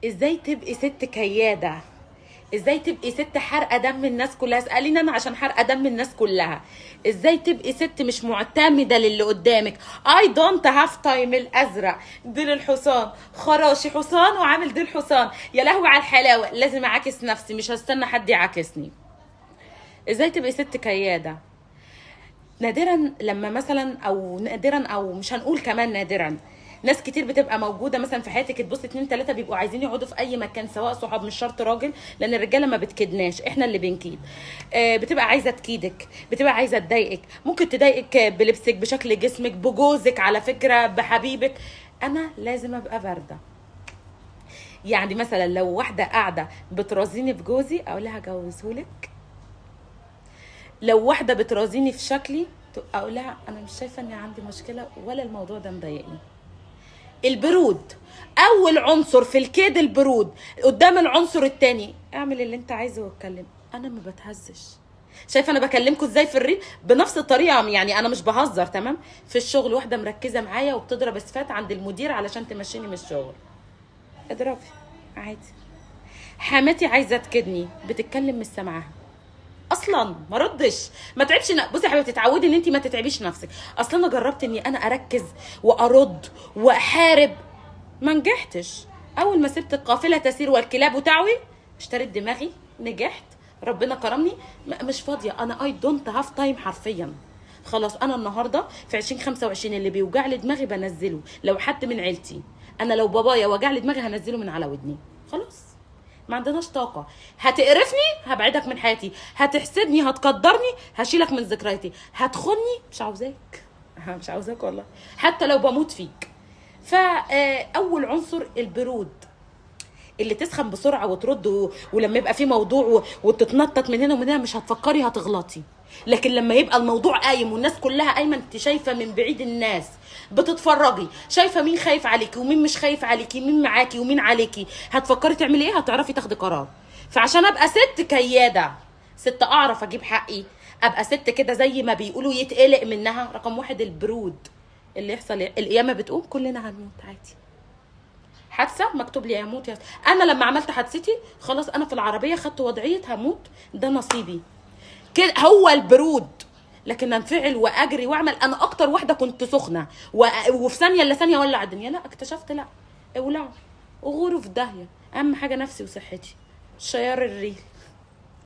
ازاي تبقي ست كياده؟ ازاي تبقي ست حرقه دم الناس كلها؟ اساليني انا عشان حرقه دم الناس كلها. ازاي تبقي ست مش معتمده للي قدامك؟ اي دونت هاف تايم. الازرق ديل الحصان، خراشي حصان وعامل ديل حصان، يا لهوي على الحلاوه، لازم اعاكس نفسي، مش هستنى حد يعاكسني. ازاي تبقي ست كياده؟ نادرا لما مثلا، او نادرا، او مش هنقول كمان نادرا، ناس كتير بتبقى موجوده مثلا في حياتك، تبص 2 3 بيبقوا عايزين يقعدوا في اي مكان، سواء صحاب مش شرط راجل، لان الرجاله ما بتكدناش، احنا اللي بنكيد. بتبقى عايزه تكيدك، بتبقى عايزه تضايقك، ممكن تضايقك بلبسك، بشكل جسمك، بجوزك، على فكره بحبيبك. انا لازم ابقى بارده. يعني مثلا لو واحده قاعده بترازيني في جوزي، اقول لها جوزهولك. لو واحده بترازيني في شكلي، اقول لها انا مش شايفه اني عندي مشكله ولا الموضوع ده مضايقني. البرود اول عنصر في الكيد، البرود قدام العنصر التاني. اعمل اللي انت عايزه واتكلم، انا ما بتهزش. شايفه انا بكلمكم ازاي في الريل؟ بنفس الطريقه، يعني انا مش بهزر. تمام؟ في الشغل واحده مركزه معايا وبتضرب اسفات عند المدير علشان تمشيني من الشغل، اضربي عادي. حماتي عايزه تكدني، بتتكلم مش سامعاها اصلا، ما ردش، ما تعبش. بصي يا حبيبتي، تتعودي ان انت ما تتعبيش نفسك. اصلا انا جربت اني انا اركز وارد واحارب، ما نجحتش. اول ما سبت القافله تسير والكلاب تعوي، اشتريت دماغي، نجحت، ربنا كرمني. مش فاضيه، انا اي دونت هاف تايم حرفيا. خلاص انا النهارده في 2025 اللي بيوجع لي دماغي بنزله. لو حد من عيلتي، انا لو بابايا وجع لي دماغي هنزله من على ودني. خلاص، ما عندناش طاقه. هتقرفني هبعدك من حياتي، هتحسدني هتقدرني هشيلك من ذكرياتي، هتخني مش عاوزاك، مش عاوزاك والله، حتى لو بموت فيك. فاول عنصر البرود، اللي تسخن بسرعه وترد، ولما يبقى في موضوع وتتنطط من هنا ومن هنا مش هتفكري هتغلطي. لكن لما يبقى الموضوع قايم والناس كلها قايمه، انت شايفه من بعيد، الناس بتتفرجي، شايفه مين خايف عليكي ومين مش خايف عليكي، مين معاكي ومين عليكي، هتفكري تعملي ايه، هتعرفي تاخدي قرار. فعشان ابقى ست كياده، ست اعرف اجيب حقي، ابقى ست كده زي ما بيقولوا يتقلق منها، رقم واحد البرود. اللي يحصل القيامه بتقوم، كلنا هنموت عادي. حادثه مكتوب لي اموت يا انا لما عملت حادثتي خلاص، انا في العربيه خدت وضعيه هموت، ده نصيبي كده، هو البرود. لكن انفعل واجري واعمل، انا اكتر واحده كنت سخنه وفي ثانيه الا ثانيه اولع الدنيا. لا، اكتشفت لا، اولعوا وغوروا في داهيه، اهم حاجه نفسي وصحتي. شيار الريل.